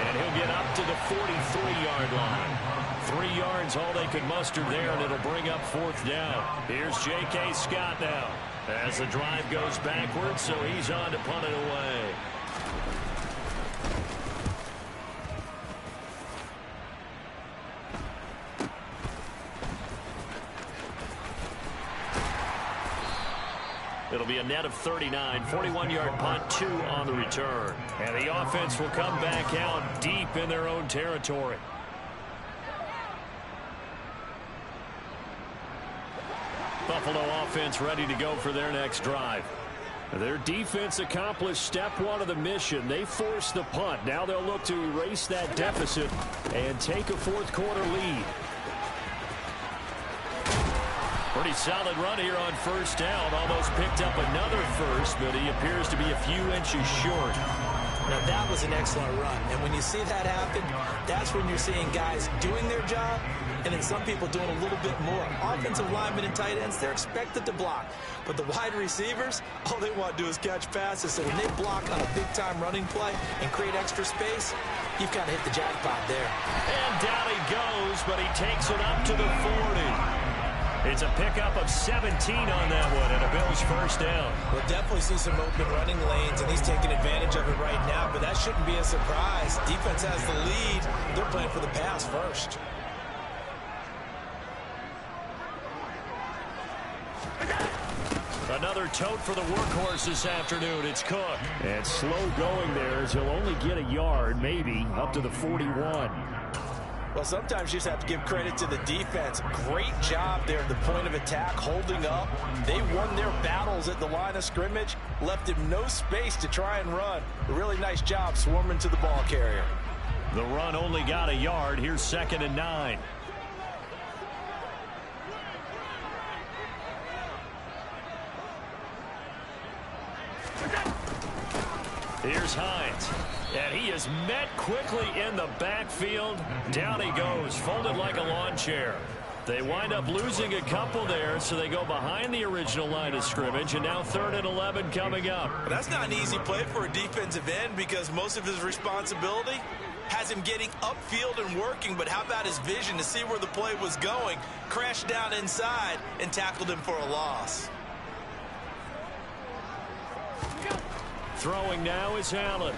And he'll get up to the 43-yard line. 3 yards, all they could muster there, and it'll bring up 4th down. Here's J.K. Scott now as the drive goes backwards, so he's on to punt it away. It'll be a net of 39, 41-yard punt, 2 on the return. And the offense will come back out deep in their own territory. Buffalo offense ready to go for their next drive. Their defense accomplished step 1 of the mission. They forced the punt. Now they'll look to erase that deficit and take a fourth quarter lead. Pretty solid run here on 1st down. Almost picked up another first, but he appears to be a few inches short. Now, that was an excellent run. And when you see that happen, that's when you're seeing guys doing their job and then some people doing a little bit more. Offensive linemen and tight ends, they're expected to block. But the wide receivers, all they want to do is catch passes. So when they block on a big-time running play and create extra space, you've kind of hit the jackpot there. And down he goes, but he takes it up to the 40. It's a pickup of 17 on that one, and a Bills 1st down. We'll definitely see some open running lanes, and he's taking advantage of it right now, but that shouldn't be a surprise. Defense has the lead. They're playing for the pass first. Another tote for the workhorse this afternoon. It's Cook. And slow going there as he'll only get a yard, maybe, up to the 41. Well, sometimes you just have to give credit to the defense. Great job there at the point of attack, holding up. They won their battles at the line of scrimmage, left him no space to try and run. A really nice job swarming to the ball carrier. The run only got a yard. Here's 2nd and 9. Here's Hines. And he is met quickly in the backfield. Down he goes, folded like a lawn chair. They wind up losing a couple there, so they go behind the original line of scrimmage, and now 3rd and 11 coming up. But that's not an easy play for a defensive end because most of his responsibility has him getting upfield and working, but how about his vision to see where the play was going, crashed down inside, and tackled him for a loss. Throwing now is Allen.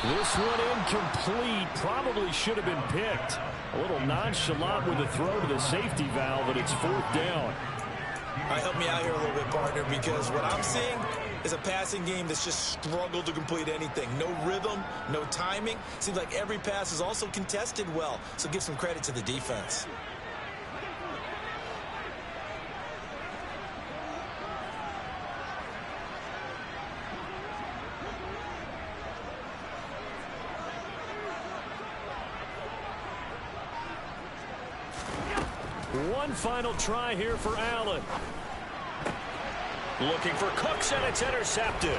This one incomplete. Probably should have been picked. A little nonchalant with the throw to the safety valve, and it's 4th down. All right, help me out here a little bit, partner, because what I'm seeing is a passing game that's just struggled to complete anything. No rhythm, no timing. Seems like every pass is also contested well, so give some credit to the defense. One final try here for Allen. Looking for Cooks, and it's intercepted.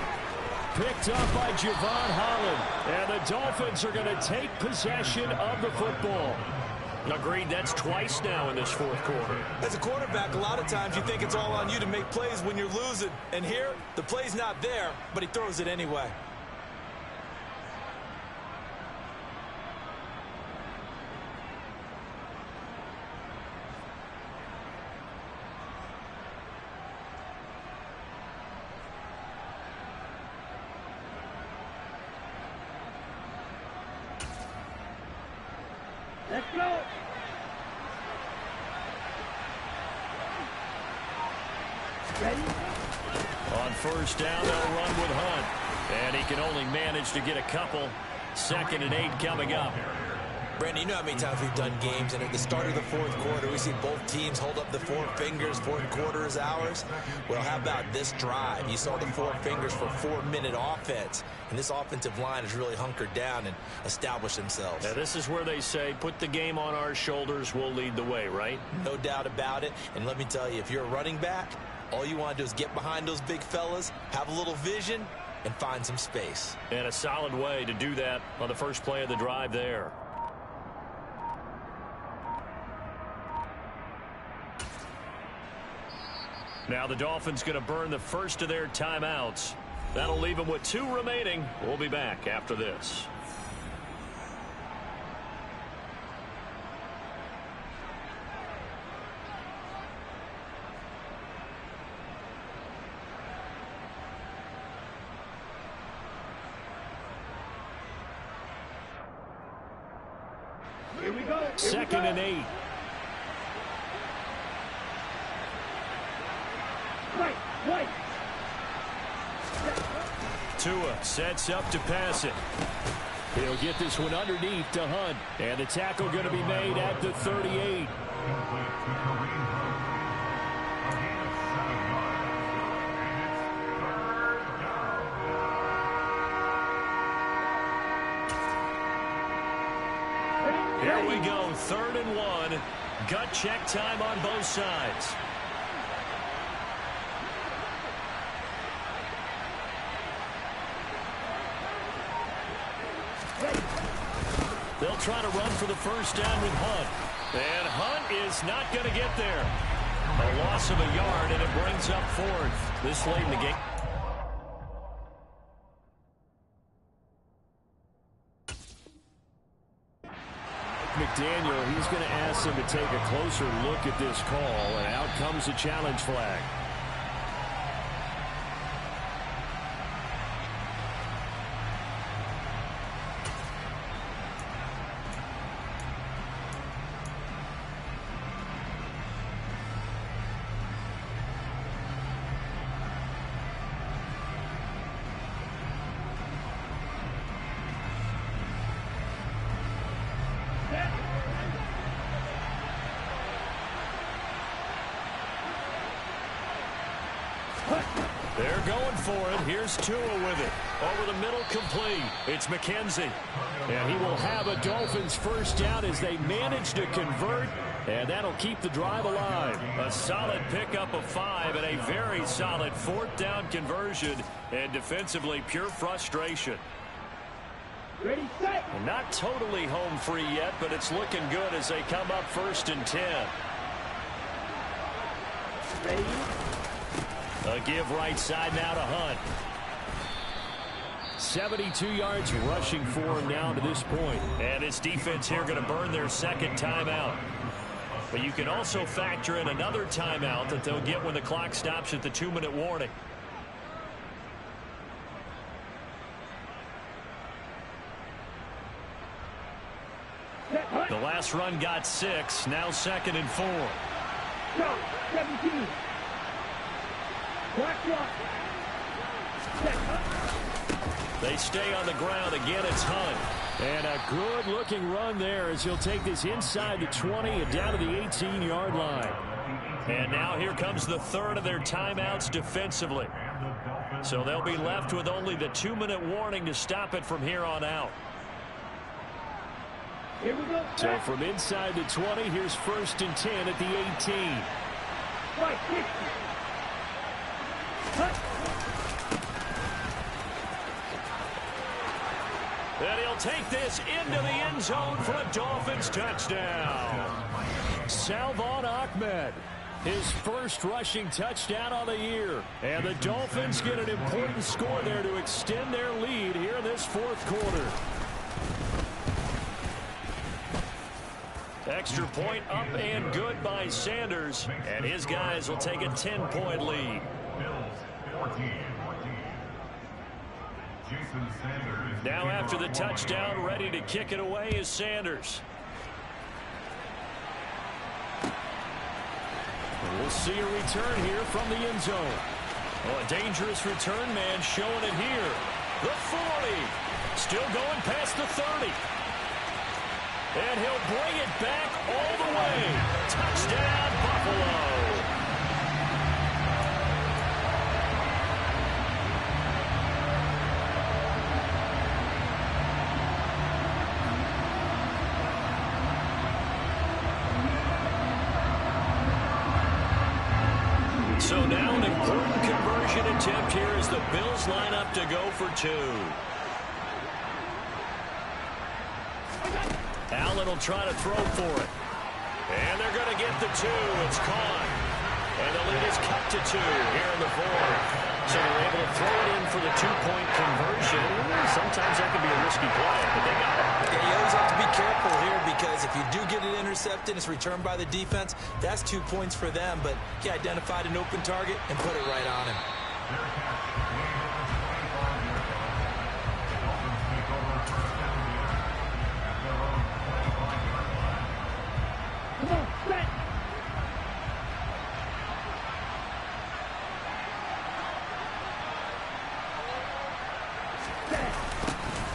Picked up by Javon Holland. And the Dolphins are going to take possession of the football. Agreed, that's twice now in this 4th quarter. As a quarterback, a lot of times you think it's all on you to make plays when you're losing. And here, the play's not there, but he throws it anyway. Let's go. Ready? On 1st down, they'll run with Hunt. And he can only manage to get a couple. 2nd and 8 coming up. Brandon, you know how many times we've done games, and at the start of the 4th quarter, we see both teams hold up the 4 fingers, 4th quarter is ours. Well, how about this drive? You saw the 4 fingers for 4-minute offense, and this offensive line has really hunkered down and established themselves. Now, this is where they say, put the game on our shoulders, we'll lead the way, right? No doubt about it, and let me tell you, if you're a running back, all you want to do is get behind those big fellas, have a little vision, and find some space. And a solid way to do that on the first play of the drive there. Now the Dolphins going to burn the first of their timeouts. That'll leave them with 2 remaining. We'll be back after this. Here we go. 2nd and 8. Right. Tua sets up to pass it. He'll get this one underneath to Hunt. And the tackle going to be made at the 38. Here we go, 3rd and 1. Gut check time on both sides. They'll try to run for the 1st down with Hunt. And Hunt is not going to get there. A loss of a yard, and it brings up 4th. This late in the game. McDaniel, he's going to ask them to take a closer look at this call, and out comes a challenge flag. They're going for it. Here's Tua with it. Over the middle, complete. It's McKenzie. And he will have a Dolphins 1st down as they manage to convert. And that'll keep the drive alive. A solid pickup of 5 and a very solid 4th down conversion. And defensively, pure frustration. Ready, set. And not totally home free yet, but it's looking good as they come up 1st and 10. Ready. A give right side now to Hunt. 72 yards rushing for him now to this point. And his defense here going to burn their 2nd timeout. But you can also factor in another timeout that they'll get when the clock stops at the 2-minute warning. last run got 6. Now 2nd and 4. Drop, 17. Black one. Set up. They stay on the ground. Again, it's Hunt. And a good-looking run there as he'll take this inside the 20 and down to the 18-yard line. And now here comes the third of their timeouts defensively. So they'll be left with only the 2-minute warning to stop it from here on out. Here we go. So from inside the 20, here's 1st and 10 at the 18. Right, 60. Cut. And he'll take this into the end zone for a Dolphins touchdown. Salvon Ahmed, his first rushing touchdown on the year. And the Dolphins get an important score there to extend their lead here in this 4th quarter. Extra point up and good by Sanders. And his guys will take a 10-point lead. Now after the touchdown, ready to kick it away is Sanders. And we'll see a return here from the end zone. Oh, a dangerous return man showing it here. The 40. Still going past the 30. And he'll bring it back all the way. Touchdown, Buffalo. So now an important conversion attempt here as the Bills line up to go for 2. Allen will try to throw for it. And they're going to get the 2. It's caught. And the lead is cut to 2 here in the 4th. So they're able to throw it in for the 2-point conversion. Sometimes that can be a risky play, but they got it. Yeah, you always have to be careful here because if you do get it intercepted, it's returned by the defense. That's 2 points for them, but he identified an open target and put it right on him. Come on, set.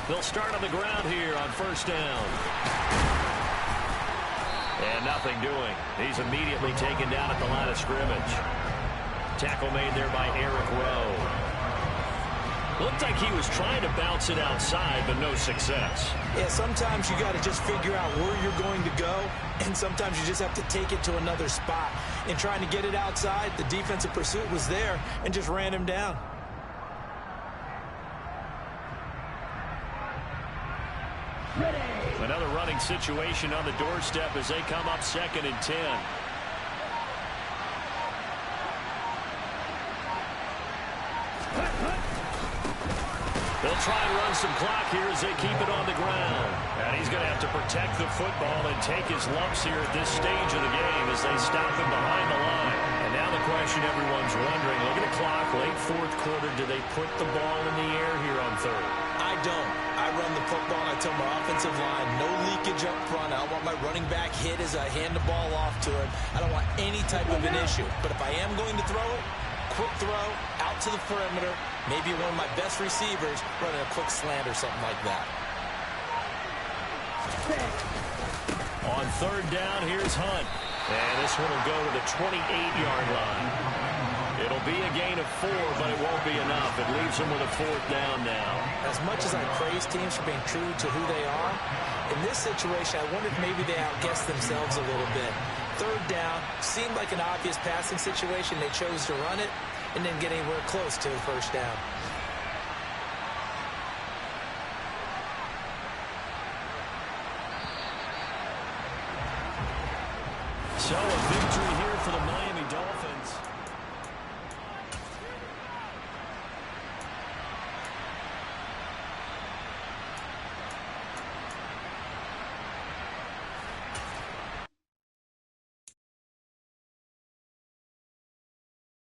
They'll start on the ground here on 1st down. And nothing doing. He's immediately taken down at the line of scrimmage. Tackle made there by Eric Rowe. Looked like he was trying to bounce it outside, but no success. Yeah, sometimes you got to just figure out where you're going to go, and sometimes you just have to take it to another spot. In trying to get it outside, the defensive pursuit was there and just ran him down. Ready. Another running situation on the doorstep as they come up 2nd and 10. They'll try and run some clock here as they keep it on the ground. And he's going to have to protect the football and take his lumps here at this stage of the game as they stop him behind the line. And now the question everyone's wondering, look at the clock, late 4th quarter, do they put the ball in the air here on 3rd? I don't. I run the football and I tell my offensive line, no leakage up front. I don't want my running back hit as I hand the ball off to him. I don't want any type of an issue. But if I am going to throw it, quick throw, out to the perimeter, maybe one of my best receivers running a quick slant or something like that. On 3rd down, here's Hunt. And this one will go to the 28-yard line. It'll be a gain of 4, but it won't be enough. It leaves them with a 4th down now. As much as I praise teams for being true to who they are, in this situation, I wonder if maybe they outguessed themselves a little bit. 3rd down, seemed like an obvious passing situation. They chose to run it and didn't get anywhere close to the 1st down. So a